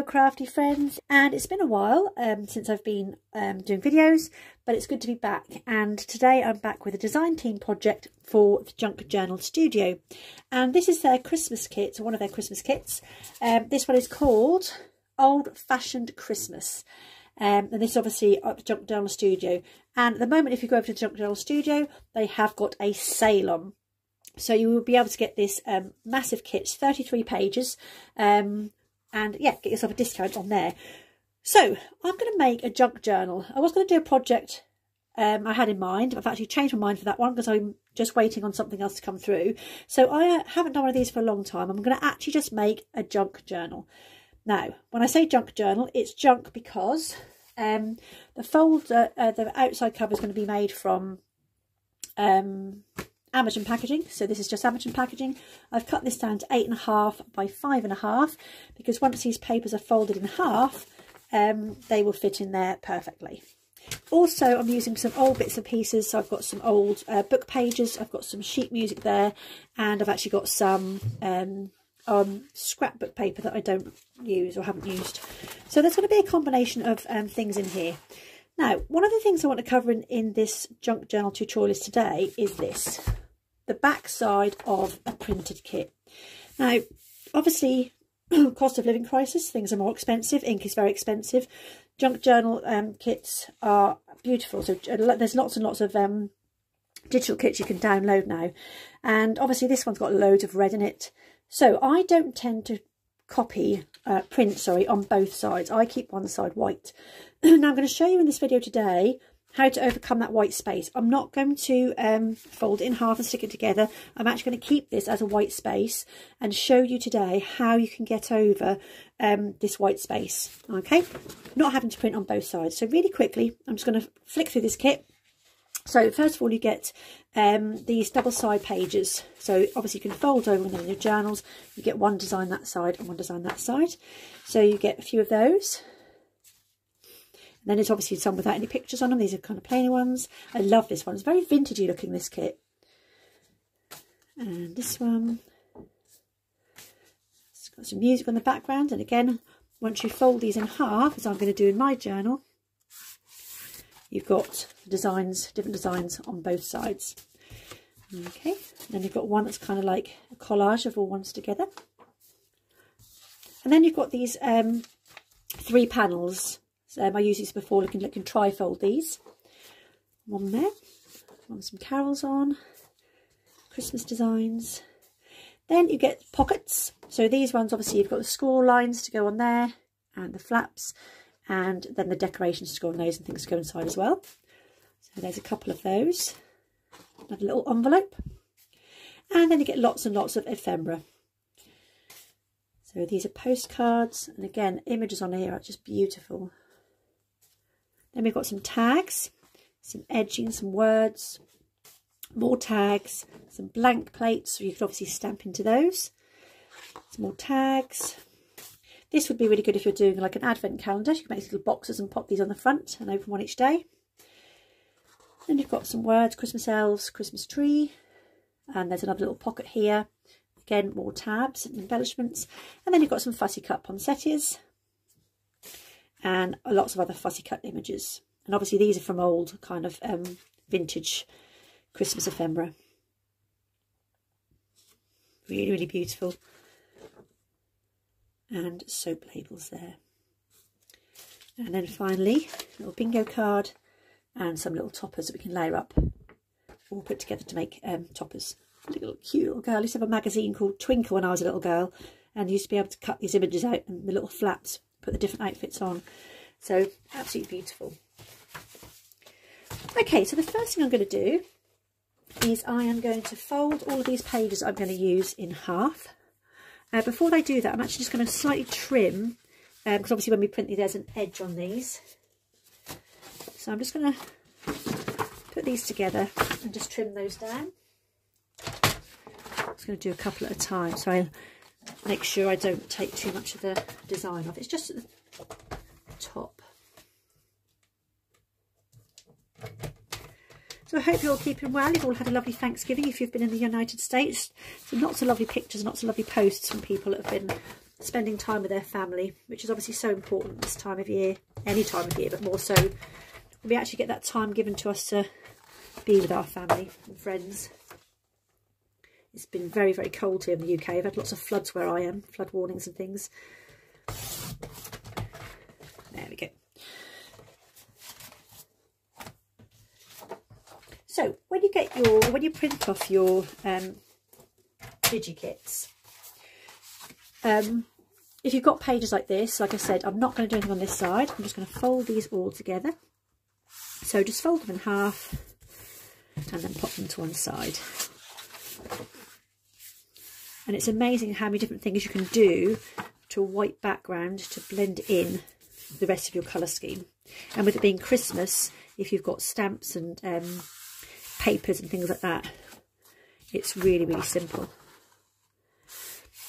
Hello crafty friends, and it's been a while since I've been doing videos, but it's good to be back. And today I'm back with a design team project for the Junk Journal Studio, and this is their Christmas kit, one of their Christmas kits. This one is called Old Fashioned Christmas, and this is obviously at the Junk Journal Studio. And at the moment, if you go over to the Junk Journal Studio, they have got a sale on. So you will be able to get this massive kit, 33 pages, and yeah, get yourself a discount on there. So I'm going to make a junk journal. I was going to do a project I had in mind. I've actually changed my mind for that one because I'm just waiting on something else to come through. So I haven't done one of these for a long time. I'm going to actually just make a junk journal. Now, when I say junk journal, it's junk because the outside cover is going to be made from Amazon packaging. So this is just Amazon packaging. I've cut this down to 8.5 by 5.5 because once these papers are folded in half, they will fit in there perfectly. Also, I'm using some old bits and pieces. So I've got some old book pages, I've got some sheet music there, and I've actually got some scrapbook paper that I don't use or haven't used. So there's going to be a combination of things in here. Now, one of the things I want to cover in this junk journal tutorial today is this, the back side of a printed kit. Now, obviously, cost of living crisis, things are more expensive, ink is very expensive. Junk journal kits are beautiful, so there's lots and lots of digital kits you can download now. And obviously this one's got loads of red in it. So I don't tend to print on both sides. I keep one side white. Now I'm going to show you in this video today how to overcome that white space. I'm not going to fold it in half and stick it together. I'm actually going to keep this as a white space and show you today how you can get over this white space. Okay, not having to print on both sides. So really quickly, I'm just going to flick through this kit. So first of all, you get these double side pages. So obviously you can fold over them in your journals. You get one design that side and one design that side. So you get a few of those. And then there's obviously some without any pictures on them. These are kind of plain ones. I love this one. It's very vintagey looking, this kit. And this one, it's got some music on the background. And again, once you fold these in half, as I'm going to do in my journal, you've got designs, different designs on both sides. Okay, and then you've got one that's kind of like a collage of all ones together. And then you've got these 3 panels. I used these before, looking tri-fold these. One there, one some carols on, Christmas designs. Then you get pockets. So these ones, obviously you've got the scroll lines to go on there and the flaps, and then the decorations to go on those and things to go inside as well. So there's a couple of those. Another little envelope. And then you get lots and lots of ephemera. So these are postcards, and again, images on here are just beautiful. Then we've got some tags, some edging, some words, more tags, some blank plates, so you can obviously stamp into those. Some more tags. This would be really good if you're doing like an advent calendar. You can make these little boxes and pop these on the front and open one each day. Then you've got some words, Christmas elves, Christmas tree, and there's another little pocket here. Again, more tabs and embellishments. And then you've got some fussy cut poinsettias and lots of other fussy cut images. And obviously these are from old kind of vintage Christmas ephemera. Really, really beautiful. And soap labels there. And then finally, a little bingo card and some little toppers that we can layer up, all put together to make toppers. A little cute little girl. I used to have a magazine called Twinkle when I was a little girl, and used to be able to cut these images out and the little flaps, put the different outfits on. So absolutely beautiful. Okay, so the first thing I'm going to do is I am going to fold all of these pages I'm going to use in half. Before I do that, I'm actually just going to slightly trim, because obviously when we print these, there's an edge on these. So I'm just going to put these together and just trim those down. I'm just going to do a couple at a time, so I'll make sure I don't take too much of the design off. It's just at the top. So I hope you're all keeping well. You've all had a lovely Thanksgiving if you've been in the United States. So lots of lovely pictures and lots of lovely posts from people that have been spending time with their family, which is obviously so important this time of year, any time of year, but more so we actually get that time given to us to be with our family and friends. It's been very, very cold here in the UK. I've had lots of floods where I am, flood warnings and things. There we go. So when you print off your DigiKits, if you've got pages like this, like I said, I'm not going to do anything on this side. I'm just going to fold these all together. So just fold them in half and then pop them to one side. And it's amazing how many different things you can do to a white background to blend in the rest of your colour scheme. And with it being Christmas, if you've got stamps and papers and things like that, it's really, really simple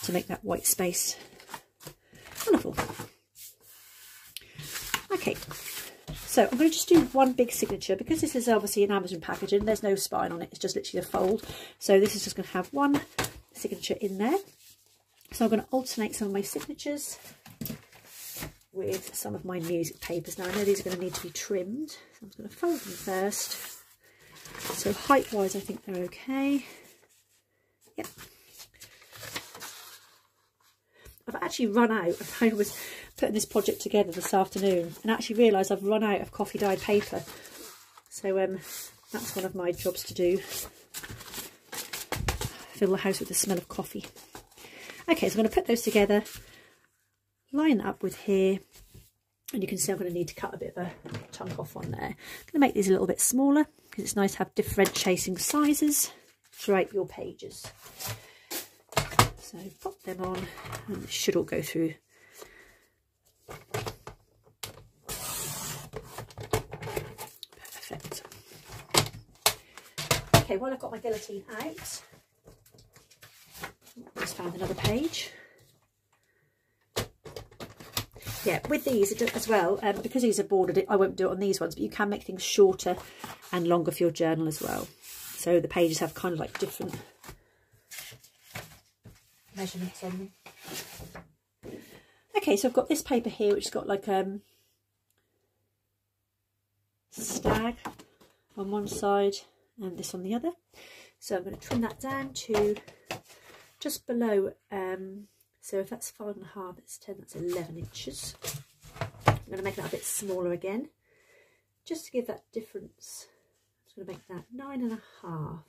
to make that white space. Wonderful. Okay, so I'm going to just do one big signature because this is obviously an Amazon packaging. There's no spine on it, it's just literally a fold. So this is just going to have one signature in there. So I'm going to alternate some of my signatures with some of my music papers. Now I know these are going to need to be trimmed, so I'm just going to fold them first. So height wise I think they're okay. Yep. I've actually run out. I was putting this project together this afternoon and actually realised I've run out of coffee dyed paper. So that's one of my jobs to do. Fill the house with the smell of coffee. Okay, so I'm going to put those together, line that up with here, and you can see I'm going to need to cut a bit of a chunk off on there. I'm going to make these a little bit smaller because it's nice to have differentiating sizes throughout your pages. So pop them on and it should all go through. Perfect. Okay, while I've got my guillotine out, just found another page. Yeah, with these as well, because these are bordered, I won't do it on these ones, but you can make things shorter and longer for your journal as well. So the pages have kind of like different measurements on them. Okay, so I've got this paper here which has got like stag on one side and this on the other. So I'm going to trim that down to just below, so if that's 5.5, it's 10, that's 11 inches. I'm going to make that a bit smaller again, just to give that difference. I'm just going to make that 9.5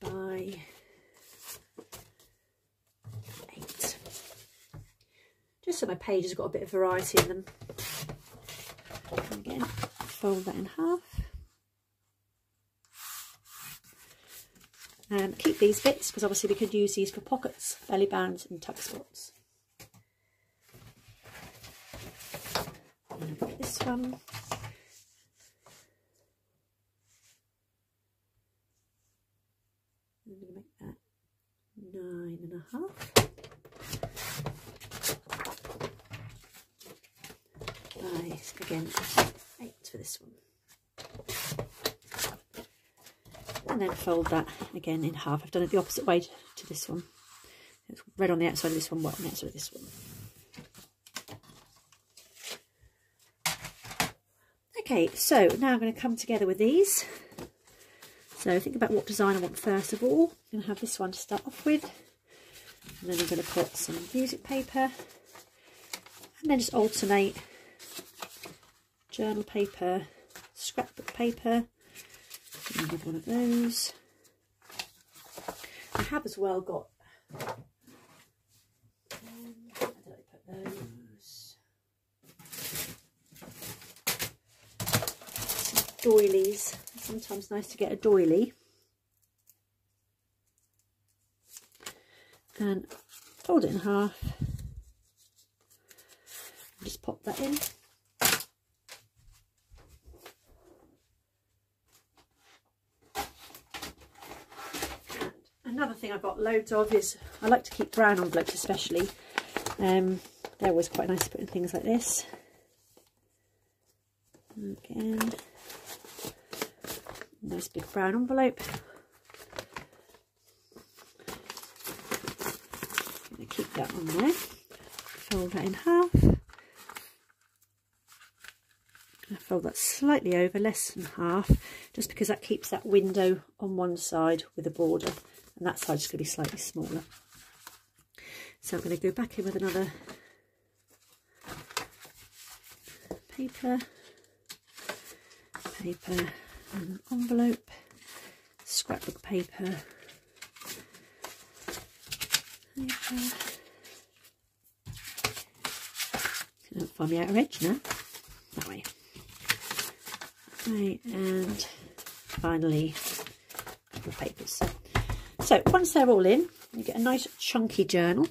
by 8. Just so my page has got a bit of variety in them. And again, fold that in half. Keep these bits because obviously we could use these for pockets, belly bands and tuck spots. I'm going to put this one. I'm going to make that 9.5. Nice. Again, 8 for this one. And then fold that again in half. I've done it the opposite way to this one. It's red on the outside of this one, white on the outside of this one. Okay, so now I'm going to come together with these. So think about what design I want first of all. I'm going to have this one to start off with. And then I'm going to put some music paper. And then just alternate journal paper, scrapbook paper. Another one of those. I have as well got where did I put those? Some doilies. It's sometimes nice to get a doily. And fold it in half. And just pop that in. Another thing I've got loads of is I like to keep brown envelopes especially. They're always quite nice to put in things like this. Again, nice big brown envelope. that on there. Fold that in half. I fold that slightly over, less than half, just because that keeps that window on one side with a border, and that side's going to be slightly smaller. So I'm going to go back in with another paper, and an envelope, scrapbook paper, Can't find the outer edge now. That way. Okay, and finally a couple of papers. So once they're all in, you get a nice chunky journal,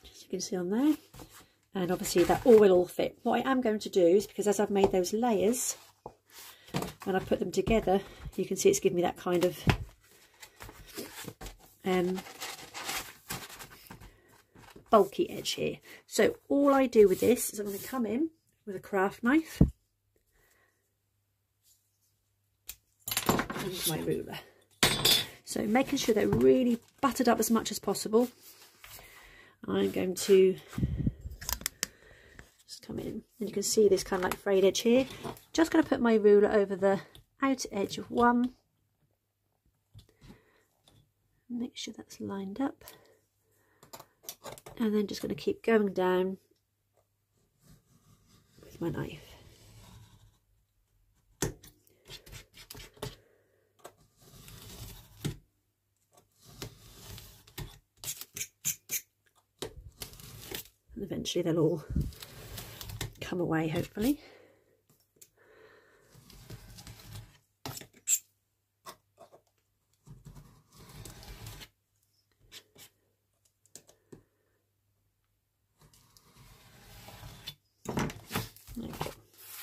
as you can see on there, and obviously that all will fit. What I am going to do is, because as I've made those layers, when I put them together, you can see it's giving me that kind of bulky edge here. So all I do with this is I'm going to come in with a craft knife and my ruler. So making sure they're really buttered up as much as possible. I'm going to just come in, and you can see this kind of like frayed edge here. Just going to put my ruler over the outer edge of one. Make sure that's lined up. And then just going to keep going down with my knife. And eventually they'll all come away, hopefully.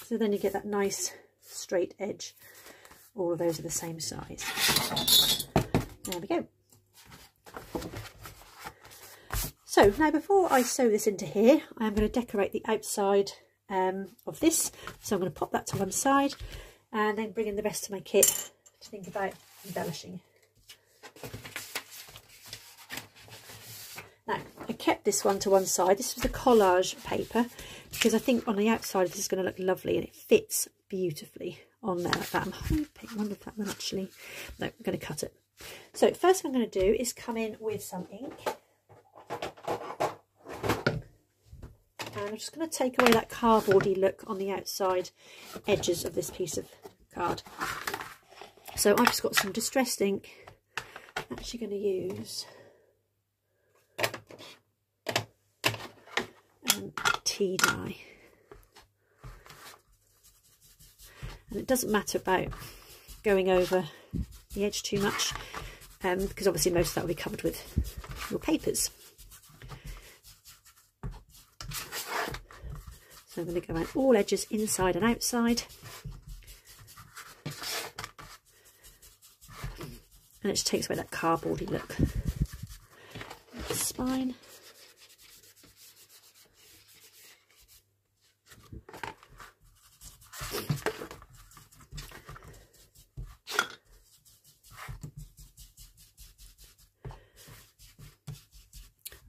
So then you get that nice straight edge. All of those are the same size. There we go. So now before I sew this into here, I am going to decorate the outside of this. So I'm going to pop that to one side and then bring in the rest of my kit to think about embellishing. Now, I kept this one to one side. This was a collage paper because I think on the outside this is going to look lovely and it fits beautifully on there like that. I'm hoping, I wonder if that will actually, no, I'm going to cut it. So first thing I'm going to do is come in with some ink. And I'm just going to take away that cardboardy look on the outside edges of this piece of card. So I've just got some distressed ink. I'm actually going to use tea dye, and it doesn't matter about going over the edge too much because obviously most of that will be covered with your papers. So I'm going to go around all edges, inside and outside, and it just takes away that cardboardy look. The spine.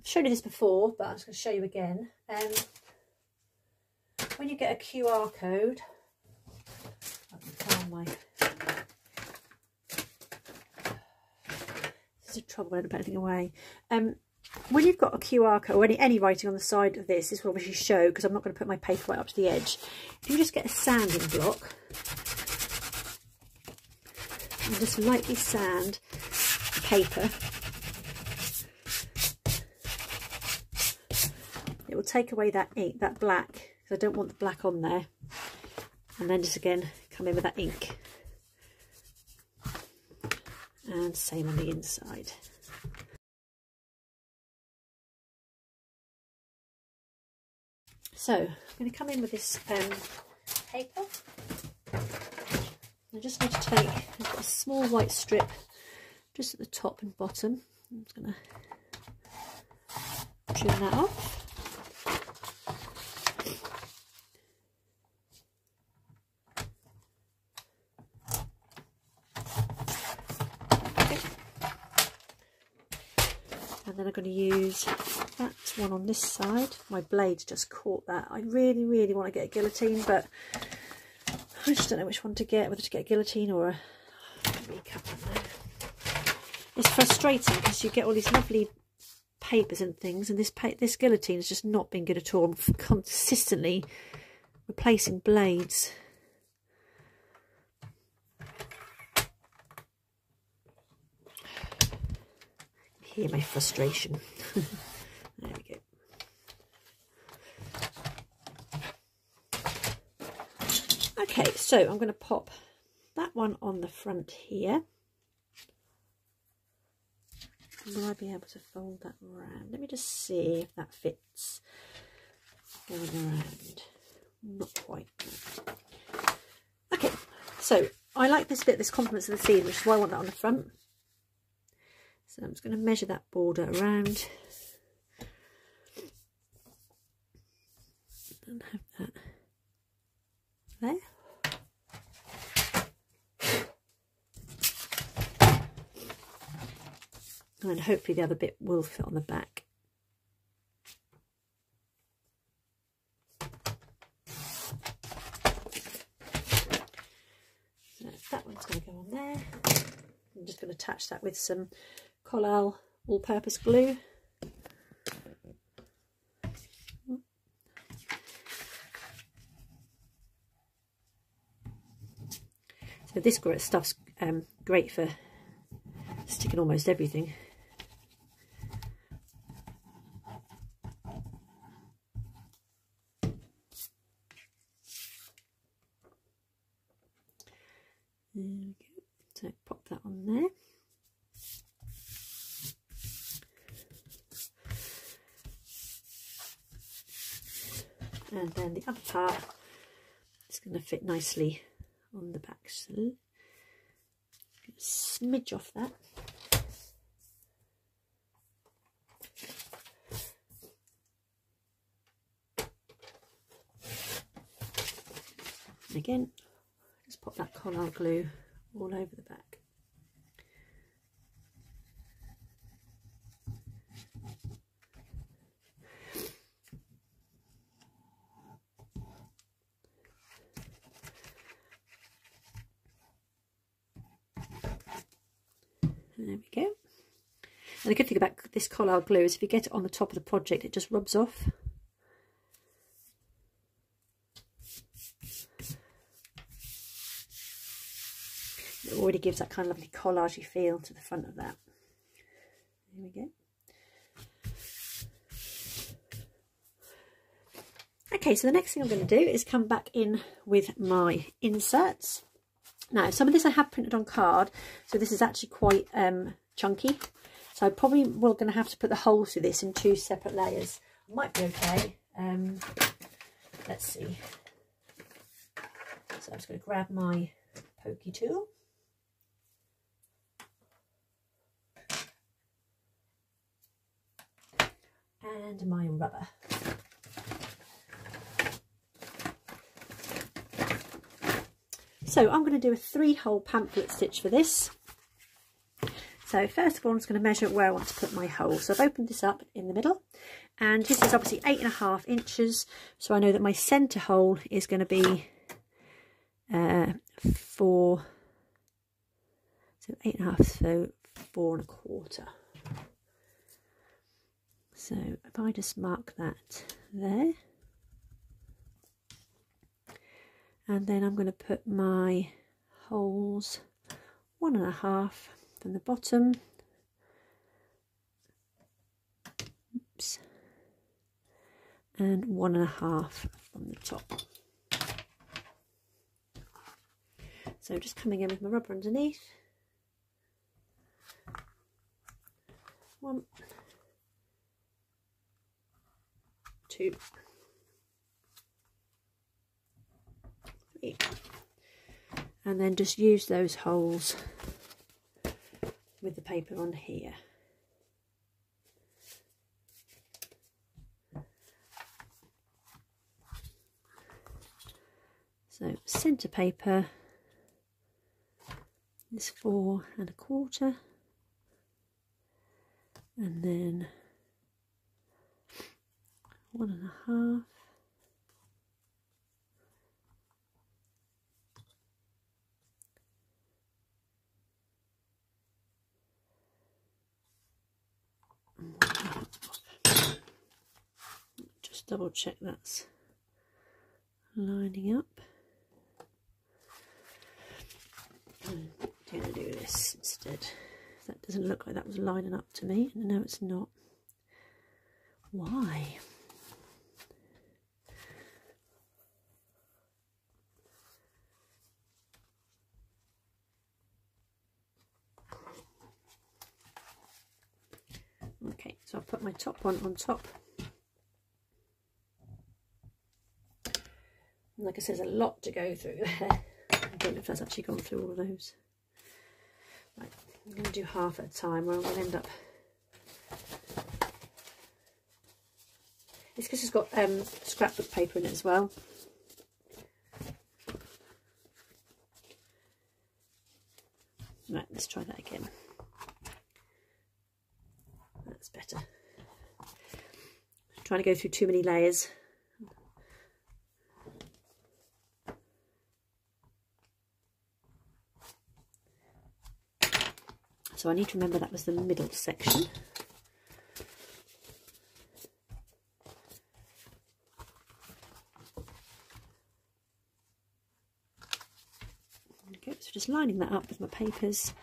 Showed you this before, but I'm just going to show you again. When you get a QR code, this is trouble when I don't put anything away. When you've got a QR code or any writing on the side of this will obviously show, because I'm not going to put my paper right up to the edge. If you just get a sanding block and just lightly sand the paper, it will take away that ink, that black, because I don't want the black on there. And then just again come in with that ink. And same on the inside. So I'm going to come in with this paper. I just need to take, I've got a small white strip just at the top and bottom. I'm just going to trim that off. And then I'm going to use That's one on this side. My blade's just caught that. I really, really want to get a guillotine, but I just don't know which one to get, whether to get a guillotine or a recap. It's frustrating because you get all these lovely papers and things, and this guillotine has just not been good at all. I'm consistently replacing blades. Hear my frustration. There we go. Okay, so I'm going to pop that one on the front here. Will I be able to fold that around? Let me just see if that fits going around. Not quite. Okay, so I like this bit, this complements of the seed, which is why I want that on the front. So I'm just going to measure that border around and have that there. And hopefully the other bit will fit on the back. So that one's going to go on there. I'm just going to attach that with some Collal all-purpose glue. So this stuff's great for sticking almost everything. There we go. So pop that on there. And then the other part is going to fit nicely on the back. So smidge off that. And again, just pop that Collal glue all over the back. There we go. And the good thing about this Collal glue is if you get it on the top of the project, it just rubs off. It already gives that kind of lovely collagey feel to the front of that. There we go. Okay, so the next thing I'm going to do is come back in with my inserts. Now, some of this I have printed on card, so this is actually quite chunky. So I probably will going to have to put the holes through this in 2 separate layers. Might be okay. Let's see. So I'm just going to grab my pokey tool. And my rubber. So I'm going to do a 3-hole pamphlet stitch for this. So first of all, I'm just going to measure where I want to put my hole. So I've opened this up in the middle, and this is obviously 8.5 inches. So I know that my centre hole is going to be 4. So 8.5, so 4.25. So if I just mark that there. And then I'm going to put my holes 1.5 from the bottom. Oops. And 1.5 from the top. So just coming in with my rubber underneath. 1, 2, 3, and then just use those holes with the paper on here. So centre paper is 4.25, and then 1.5. Just double check that's lining up. I'm going to do this instead. That doesn't look like that was lining up to me. No, it's not. Why? Okay, so I'll put my top one on top. And like I said, there's a lot to go through there. I don't know if that's actually gone through all of those. Right, I'm going to do half at a time, or I'm going to end up... It's because it's got scrapbook paper in it as well. Right, let's try that again. That's better. I'm trying to go through too many layers. So I need to remember that was the middle section. Okay, so just lining that up with my papers.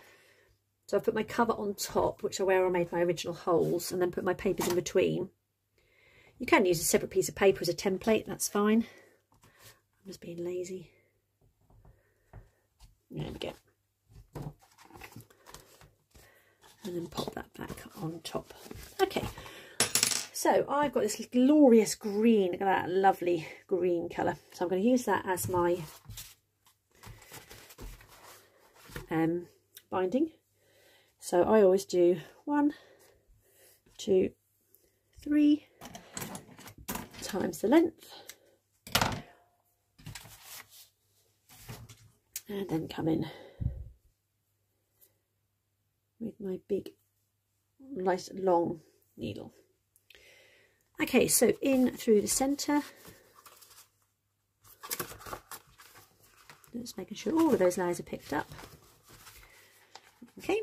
So I've put my cover on top, which is where I made my original holes, and then put my papers in between. You can use a separate piece of paper as a template, that's fine. I'm just being lazy. There we go. And then pop that back on top. Okay, so I've got this glorious green. Look at that lovely green colour. So I'm going to use that as my binding. So I always do 1, 2, 3 times the length, and then come in with my big, nice long needle. Okay, so in through the centre, just making sure all of those layers are picked up. Okay,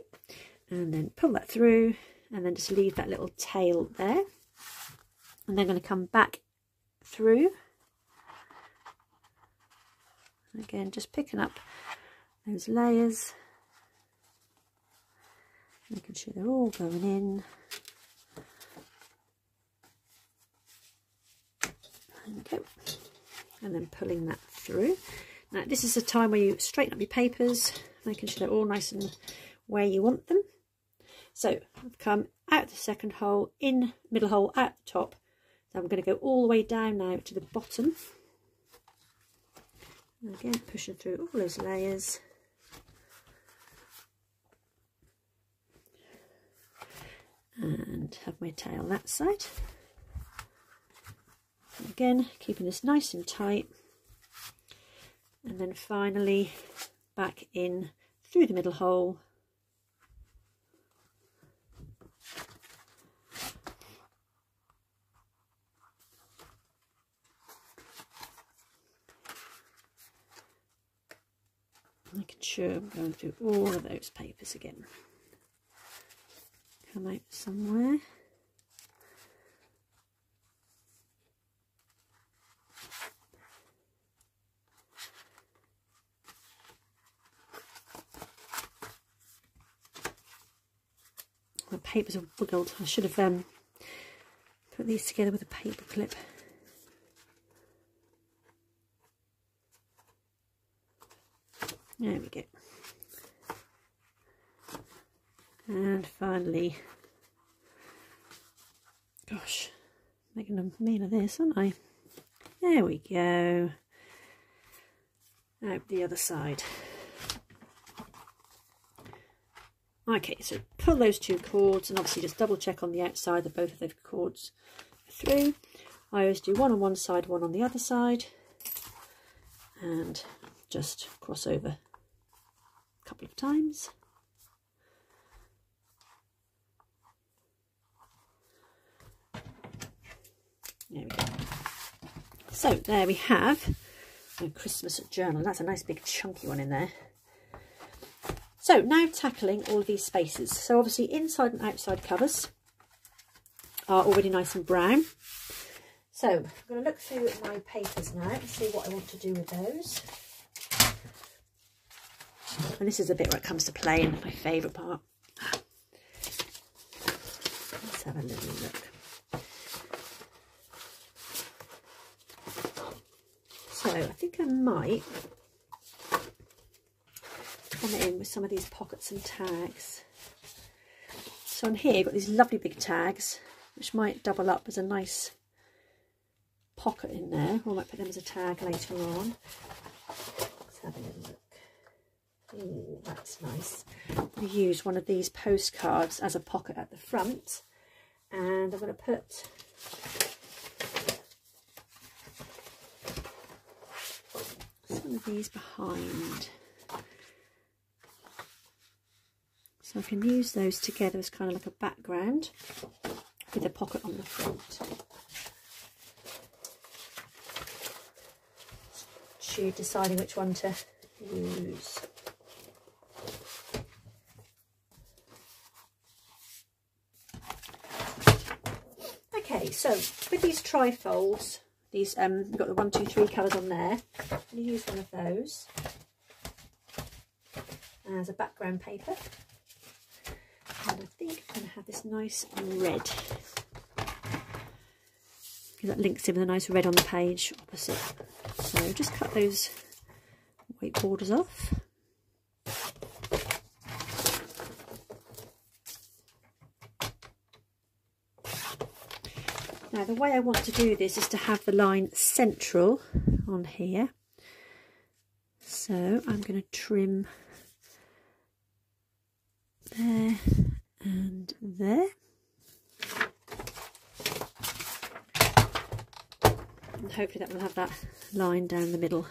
and then pull that through, and then just leave that little tail there. And then I'm going to come back through. Again, just picking up those layers, making sure they're all going in. There we go. And then pulling that through. Now this is a time where you straighten up your papers, making sure they're all nice and where you want them. So I've come out the second hole, in middle hole, out the top. So I'm going to go all the way down now to the bottom. And again, pushing through all those layers. And have my tail that side. And again, keeping this nice and tight. And then finally back in through the middle hole. Making sure I'm going through all of those papers again. Come out somewhere. My papers are wiggled. I should have put these together with a paper clip. There we go. And finally, gosh, making a meal of this, aren't I? There we go. Out the other side. Okay, so pull those two cords and obviously just double check on the outside that both of those cords are through. I always do one on one side, one on the other side, and just cross over a couple of times. There we go. So there we have a Christmas journal. That's a nice big chunky one in there. So now tackling all of these spaces. So obviously inside and outside covers are already nice and brown. So I'm going to look through my papers now and see what I want to do with those. And this is the bit where it comes to play, and my favourite part. Let's have a little look. So I think I might come in with some of these pockets and tags. So on here I've got these lovely big tags, which might double up as a nice pocket in there, or I might put them as a tag later on. Let's have a little look. Oh, that's nice. I'm going to use one of these postcards as a pocket at the front, and I'm going to put some of these behind, so I can use those together as kind of like a background with a pocket on the front. You're deciding which one to use. Okay, so with these trifolds, these we've got the 1, 2, 3 colours on there. I'm going to use one of those as a background paper, and I think I'm going to have this nice red, because that links in with a nice red on the page opposite. So just cut those white borders off. Now the way I want to do this is to have the line central on here. So I'm going to trim there and there. And hopefully that will have that line down the middle.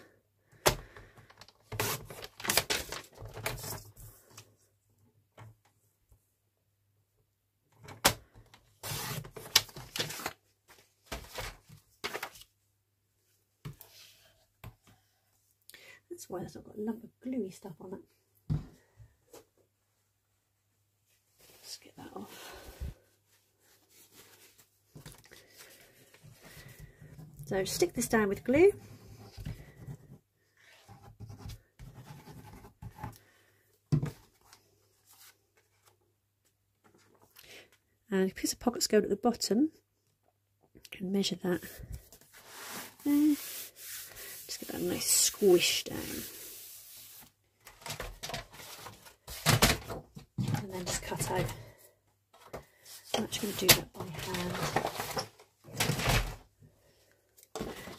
That's why it's not got a lump of gluey stuff on it. Let's get that off. So stick this down with glue. And because the pockets go at the bottom, you can measure that there. Just get that nice squish down. And then just cut out. I'm actually going to do that by hand.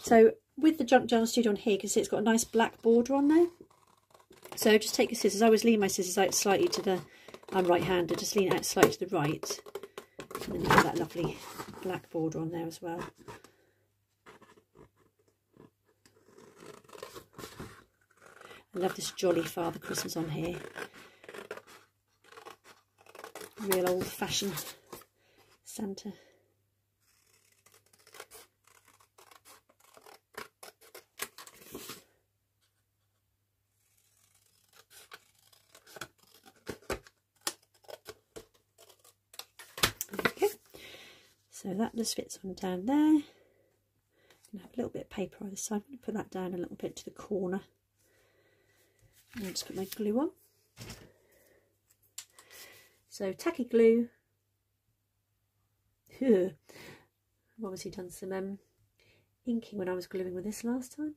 So with the Junk Journal Studio on here, you can see it's got a nice black border on there. So just take your scissors. I always lean my scissors out slightly to the, I'm right-handed, just lean it out slightly to the right. And then you've got that lovely black border on there as well. I love this Jolly Father Christmas on here. Real old-fashioned Santa. So that just fits on down there. I'm going to have a little bit of paper either side. I'm going to put that down a little bit to the corner. And I'll just put my glue on. So tacky glue. I've obviously done some inking when I was gluing with this last time.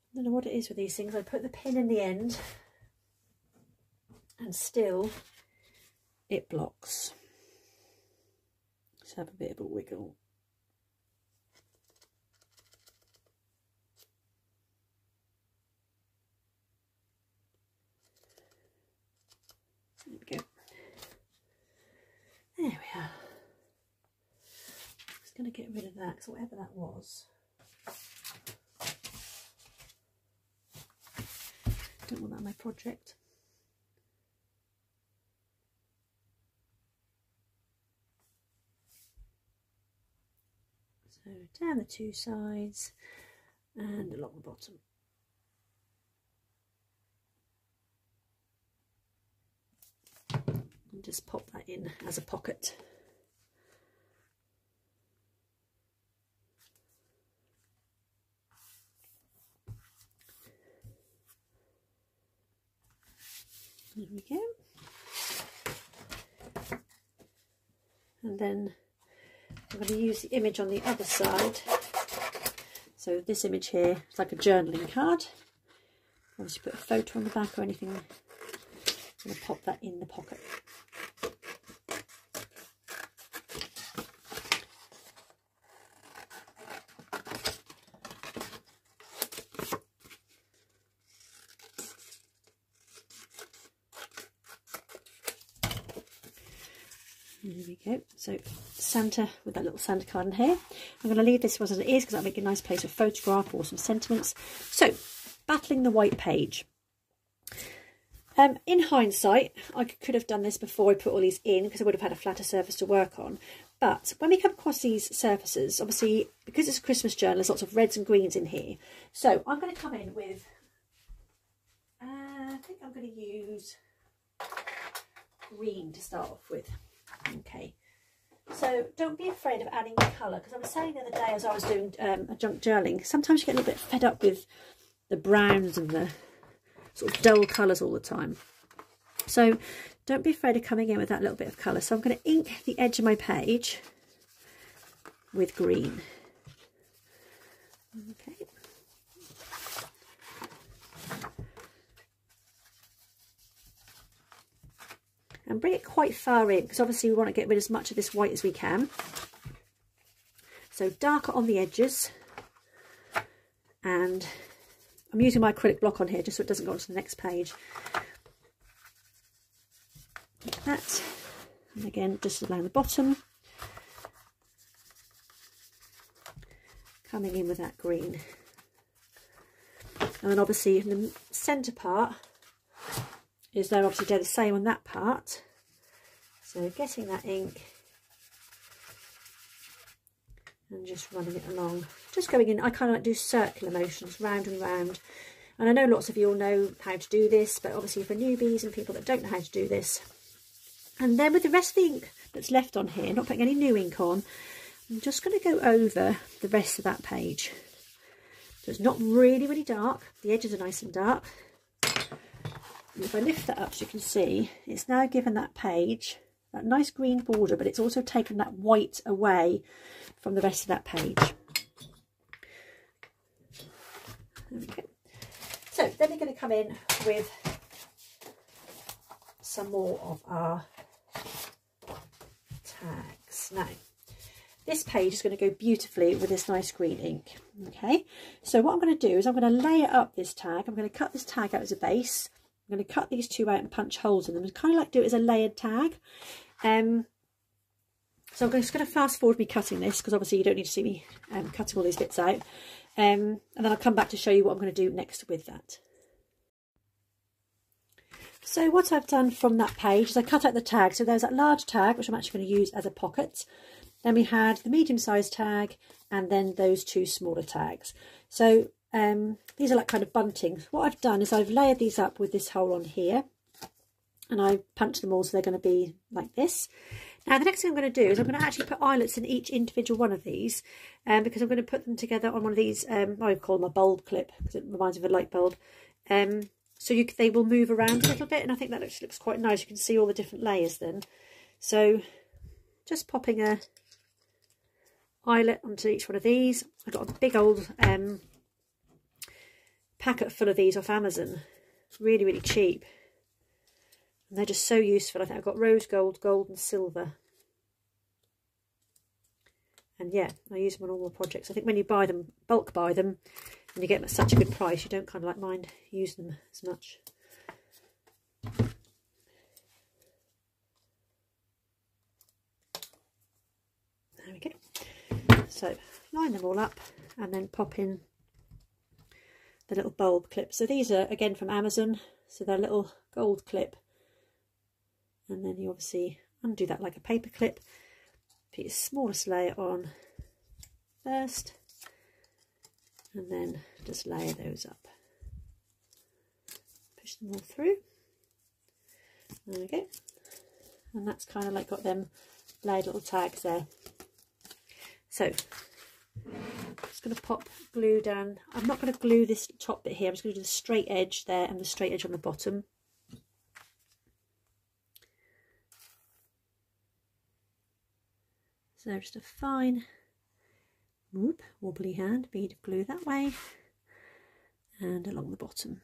I don't know what it is with these things. I put the pin in the end and still it blocks. Let's have a bit of a wiggle. There we go. There we are. Just going to get rid of that, because whatever that was. my project. So down the two sides and along the bottom. And just pop that in as a pocket. There we go. And then I'm going to use the image on the other side. So this image here is like a journaling card. Obviously put a photo on the back or anything. I'm going to pop that in the pocket. There we go. So Santa with that little Santa card in here. I'm going to leave this one as it is because that'll make a nice place for a photograph or some sentiments. So, battling the white page. In hindsight, I could have done this before I put all these in because I would have had a flatter surface to work on. But when we come across these surfaces, obviously, because it's a Christmas journal, there's lots of reds and greens in here. So I'm going to come in with, I think I'm going to use green to start off with. Okay, so don't be afraid of adding colour, because I was saying the other day as I was doing a junk journaling, sometimes you get a little bit fed up with the browns and the sort of dull colours all the time. So don't be afraid of coming in with that little bit of colour. So I'm going to ink the edge of my page with green. Okay. And bring it quite far in, because obviously we want to get rid of as much of this white as we can. So darker on the edges. And I'm using my acrylic block on here just so it doesn't go onto the next page. Like that. And again, just along the bottom. Coming in with that green. And then obviously in the centre part, is they're obviously do the same on that part. So getting that ink and just running it along. Just going in, I kind of like do circular motions, round and round. And I know lots of you all know how to do this, but obviously for newbies and people that don't know how to do this. And then with the rest of the ink that's left on here, not putting any new ink on, I'm just going to go over the rest of that page. So it's not really, really dark. The edges are nice and dark. And if I lift that up so you can see, it's now given that page that nice green border, but it's also taken that white away from the rest of that page. There we go. So then we're going to come in with some more of our tags. Now, this page is going to go beautifully with this nice green ink. Okay, so what I'm going to do is I'm going to layer up this tag. I'm going to cut this tag out as a base. I'm going to cut these two out and punch holes in them. It's kind of like do it as a layered tag. So I'm just going to fast forward me cutting this, because obviously you don't need to see me cutting all these bits out. And then I'll come back to show you what I'm going to do next with that. So what I've done from that page is I cut out the tag. So there's that large tag, which I'm actually going to use as a pocket. Then we had the medium-sized tag, and then those two smaller tags. So these are like kind of bunting. What I've done is I've layered these up with this hole on here, and I punched them all so they're going to be like this. Now the next thing I'm going to do is I'm going to actually put eyelets in each individual one of these, because I'm going to put them together on one of these, I call them a bulb clip because it reminds me of a light bulb. So they will move around a little bit, and I think that actually looks quite nice. You can see all the different layers then. So just popping a eyelet onto each one of these. I got a big old packet full of these off Amazon, really, really cheap, and they're just so useful. I think I've got rose gold, gold and silver, and yeah, I use them on all the projects. I think when you buy them, bulk buy them, and you get them at such a good price, you don't kind of like mind using them as much. There we go. So line them all up and then pop in the little bulb clips. So these are again from Amazon, So they're a little gold clip, and then you obviously undo that like a paper clip, put your smallest layer on first, and then just layer those up. Push them all through. There we go. And that's kind of like got them layered little tags there. So I'm just going to pop glue down. I'm not going to glue this top bit here. I'm just going to do the straight edge there and the straight edge on the bottom. So just a fine wobbly hand bead of glue that way and along the bottom.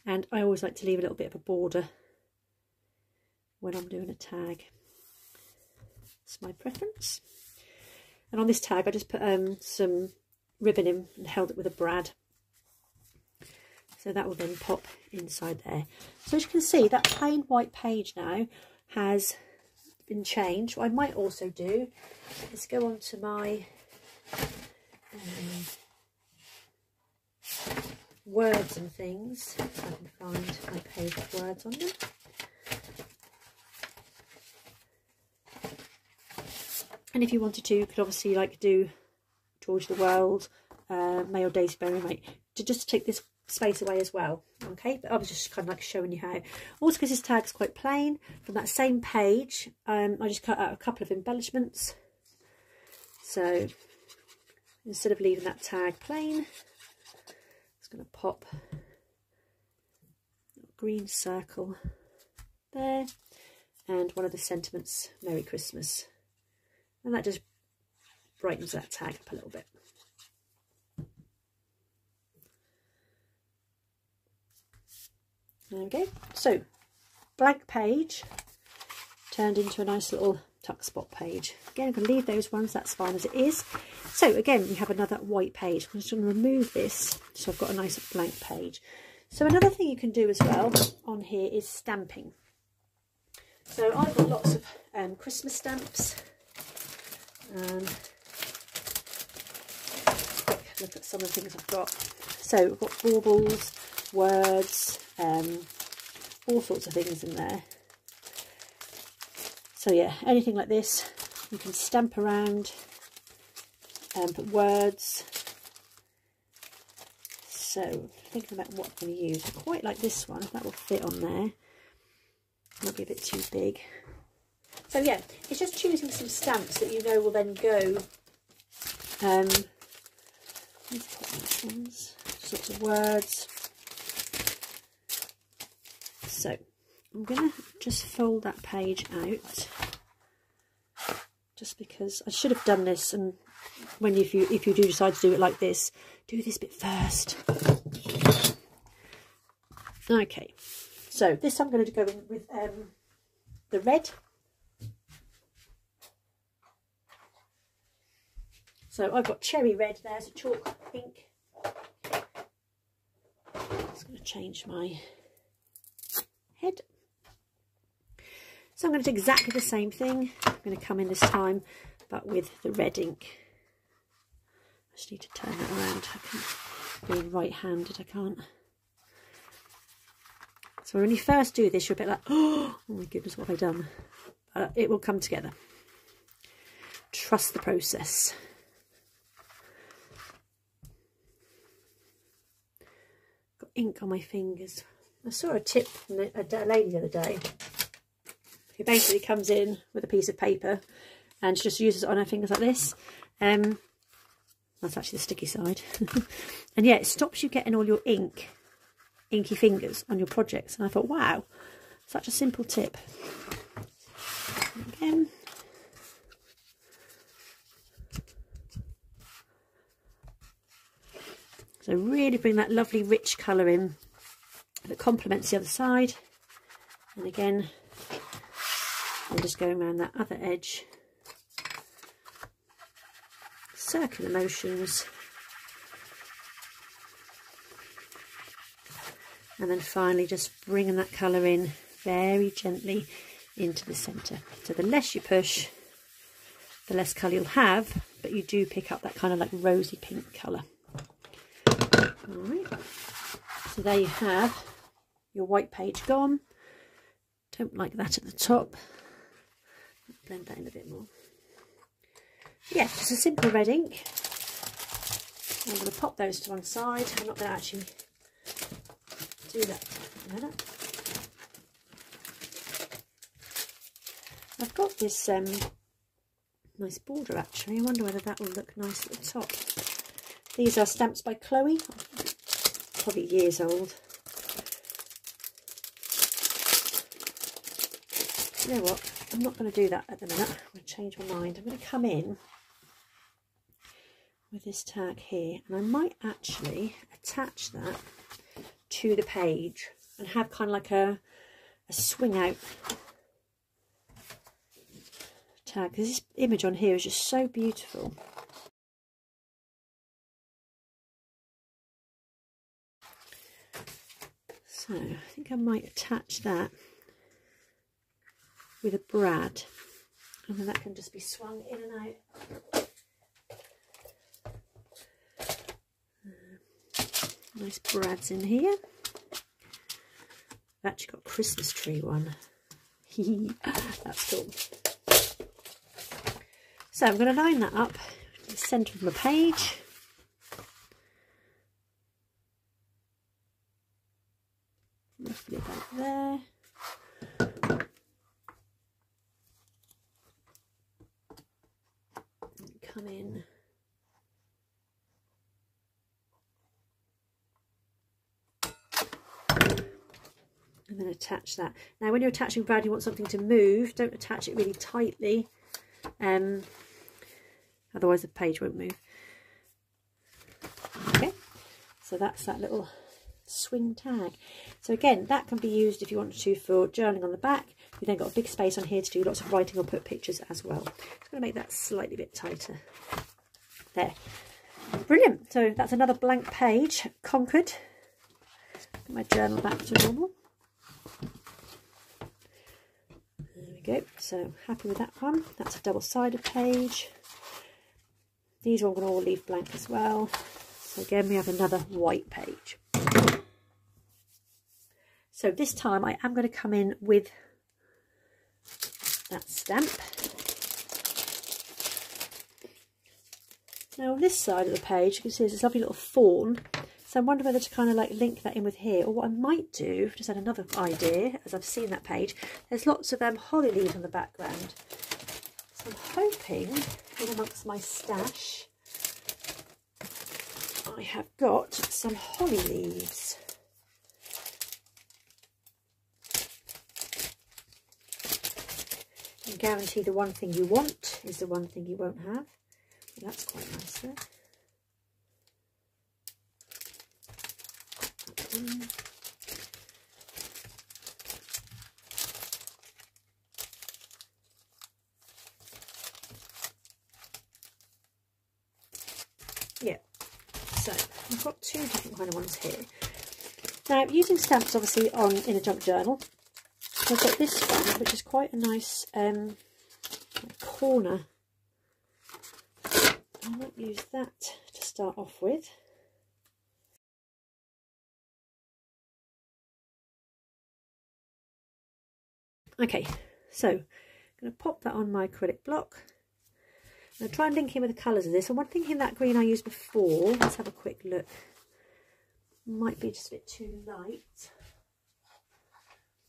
And I always like to leave a little bit of a border when I'm doing a tag. It's my preference. And on this tag I just put some ribbon in and held it with a brad. So that will then pop inside there. So as you can see, that plain white page now has been changed. What I might also do is go on to my words and things, if I can find my page with words on them. And if you wanted to, you could obviously like do George the World, May or Daisyberry Mate, to just take this space away as well. Okay, but I was just kind of like showing you how. Also, because this tag's quite plain, from that same page, I just cut out a couple of embellishments. So instead of leaving that tag plain, I'm going to pop a green circle there and one of the sentiments, Merry Christmas, and that just brightens that tag up a little bit. There we go. So blank page turned into a nice little tuck spot page. Again, I'm going to leave those ones, that's fine as it is. So again, we have another white page. I'm just going to remove this so I've got a nice blank page. So another thing you can do as well on here is stamping. So I've got lots of Christmas stamps. Quick look at some of the things I've got. So I've got baubles, words, all sorts of things in there. So yeah, anything like this, you can stamp around and put words. So thinking about what I'm going to use, I quite like this one, that will fit on there. Might be a bit too big. So yeah, it's just choosing some stamps that you know will then go. Let's put these ones, sorts of words. So I'm going to just fold that page out, just because I should have done this, and when if you do decide to do it like this, do this bit first. Okay, so this I'm going to go in with the red. So I've got cherry red there, so chalk ink. Just going to change my head. So I'm going to do exactly the same thing. I'm going to come in this time, but with the red ink. I just need to turn that around. I can be right-handed, I can't. So when you first do this, you're a bit like, oh my goodness, what have I done? But it will come together. Trust the process. Got ink on my fingers. I saw a tip from a lady the other day who basically comes in with a piece of paper and she just uses it on her fingers like this. That's actually the sticky side. And yeah, it stops you getting all your inky fingers on your projects. And I thought, wow, such a simple tip. Again. So really bring that lovely rich colour in that complements the other side. And again, I'm just going around that other edge, circular motions, and then finally just bringing that colour in very gently into the centre. So the less you push, the less colour you'll have, but but you do pick up that kind of like rosy pink colour. Alright, so there you have your white page gone. Don't like that at the top. Blend that in a bit more. Yeah, just a simple red ink. I'm going to pop those to one side. I'm not going to actually do that in a minute. I've got this nice border actually. I wonder whether that will look nice at the top. These are stamps by Chloe, probably years old. You know what? I'm not going to do that at the minute. I'm going to change my mind. I'm going to come in with this tag here, and I might actually attach that to the page and have kind of like a swing out tag, because this image on here is just so beautiful. So I think I might attach that with a brad, and then that can just be swung in and out. Nice brads in here. I've actually got a Christmas tree one. That's cool. So I'm going to line that up to the centre of my page. Roughly about there. And come in. And then attach that. Now when you're attaching brad, you want something to move. Don't attach it really tightly. Otherwise the page won't move. Okay, so that's that little swing tag. So again, that can be used if you want to for journaling on the back. You've then got a big space on here to do lots of writing or put pictures as well. Just going to make that slightly bit tighter. There. Brilliant. So that's another blank page conquered. Put my journal back to normal. There we go. So happy with that one. That's a double-sided page. These are all going to all leave blank as well. So again, we have another white page. So this time I am going to come in with that stamp. Now on this side of the page, you can see there's this lovely little fawn. So I wonder whether to kind of like link that in with here, or what I might do, just had another idea as I've seen that page. There's lots of holly leaves on the background. So I'm hoping in amongst my stash I have got some holly leaves. I guarantee the one thing you want is the one thing you won't have. Well, that's quite nice there. Yeah, so I've got two different kind of ones here. Now, using stamps obviously in a junk journal, I've got this one, which is quite a nice corner. I might use that to start off with. Okay, so I'm going to pop that on my acrylic block. I'm going to try and link in with the colours of this. And one thinking that green I used before, let's have a quick look. Might be just a bit too light.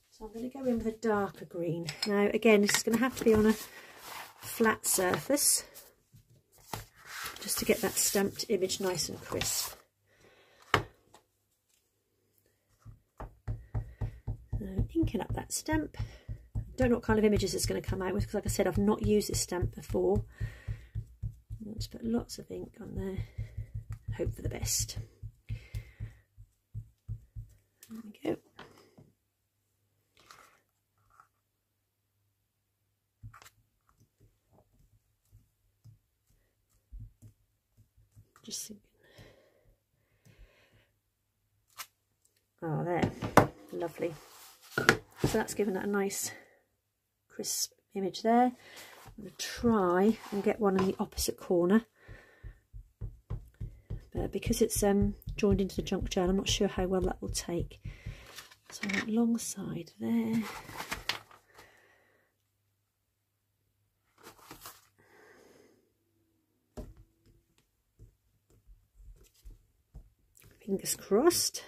So I'm going to go in with a darker green. Now again, this is going to have to be on a flat surface, just to get that stamped image nice and crisp. Inking up that stamp. Don't know what kind of images it's going to come out with, because like I said, I've not used this stamp before. Let's put lots of ink on there. Hope for the best. There we go. Just thinking. Oh, there. Lovely. So that's given it a nice crisp image there. I'm going to try and get one in the opposite corner, but because it's joined into the junk journal, I'm not sure how well that will take. So I went long side there. Fingers crossed.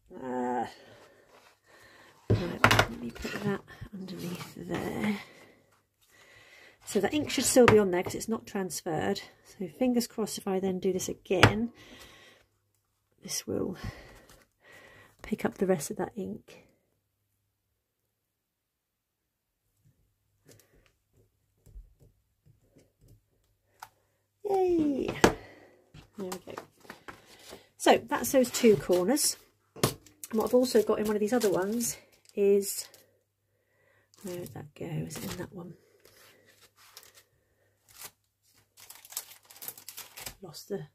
Right, let me put that underneath there. So the ink should still be on there because it's not transferred. So fingers crossed if I then do this again, this will pick up the rest of that ink. Yay! There we go. So that's those two corners. And what I've also got in one of these other ones is, where did that go? Is it in that one? Lost the...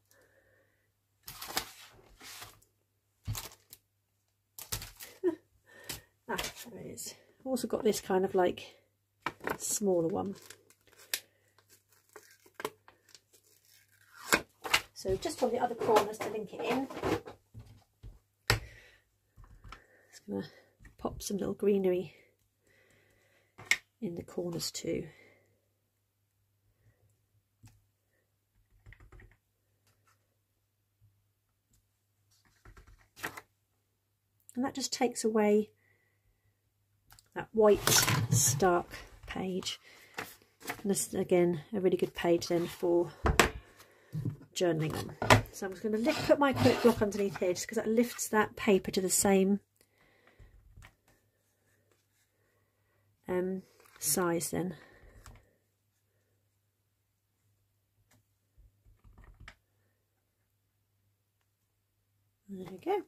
there it is. I've also got this kind of like smaller one. So just on the other corners to link it in, just going to pop some little greenery in the corners too. And that just takes away that white stark page. And this is again a really good page then for journaling on. So I'm just going to put my acrylic block underneath here just because that lifts that paper to the same size then. There we go.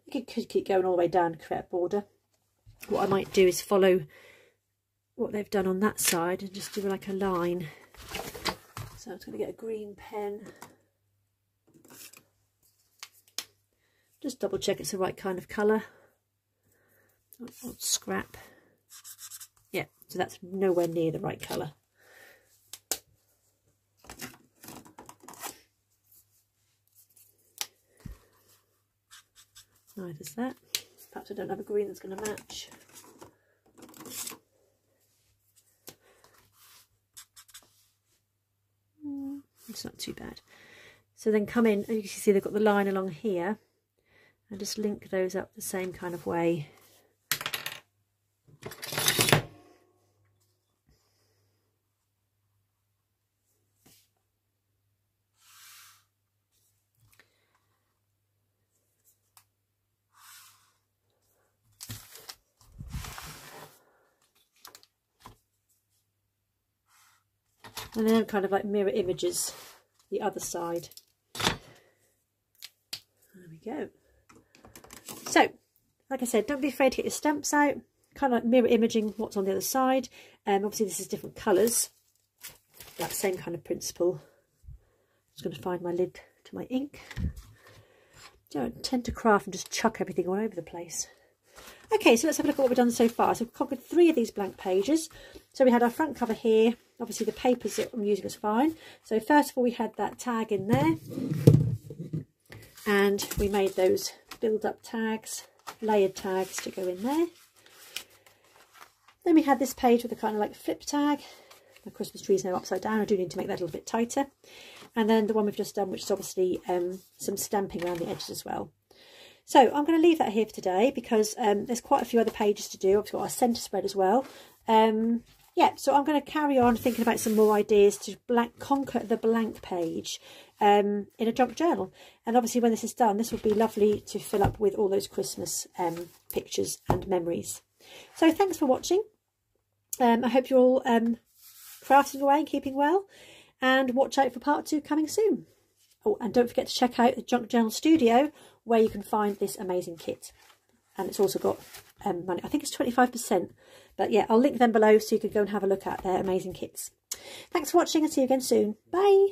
You could keep going all the way down to create a border. What I might do is follow what they've done on that side and just do like a line. So I'm just going to get a green pen. Just double check it's the right kind of colour. Not scrap. Yeah, so that's nowhere near the right colour. Neither is that. Perhaps I don't have a green that's going to match. It's not too bad. So then come in, and you can see they've got the line along here, and just link those up the same kind of way. And then kind of like mirror images the other side. There we go. So, like I said, don't be afraid to get your stamps out. Kind of like mirror imaging what's on the other side. Obviously this is different colours. That same kind of principle. I'm just going to find my lid to my ink. Don't tend to craft and just chuck everything all over the place. Okay, so let's have a look at what we've done so far. So we've conquered 3 of these blank pages. So we had our front cover here. Obviously the papers that I'm using is fine. So first of all we had that tag in there. And we made those build-up tags, layered tags to go in there. Then we had this page with a kind of like flip tag. My Christmas tree is now upside down. I do need to make that a little bit tighter. And then the one we've just done, which is obviously some stamping around the edges as well. So I'm going to leave that here for today because there's quite a few other pages to do. I've got our centre spread as well. Yeah, so I'm going to carry on thinking about some more ideas to conquer the blank page in a junk journal. And obviously when this is done, this will be lovely to fill up with all those Christmas pictures and memories. So thanks for watching. I hope you're all crafting away and keeping well. And watch out for part 2 coming soon. Oh, and don't forget to check out the Junk Journal Studio where you can find this amazing kit. And it's also got money. I think it's 25%. But yeah, I'll link them below so you can go and have a look at their amazing kits. Thanks for watching and see you again soon. Bye.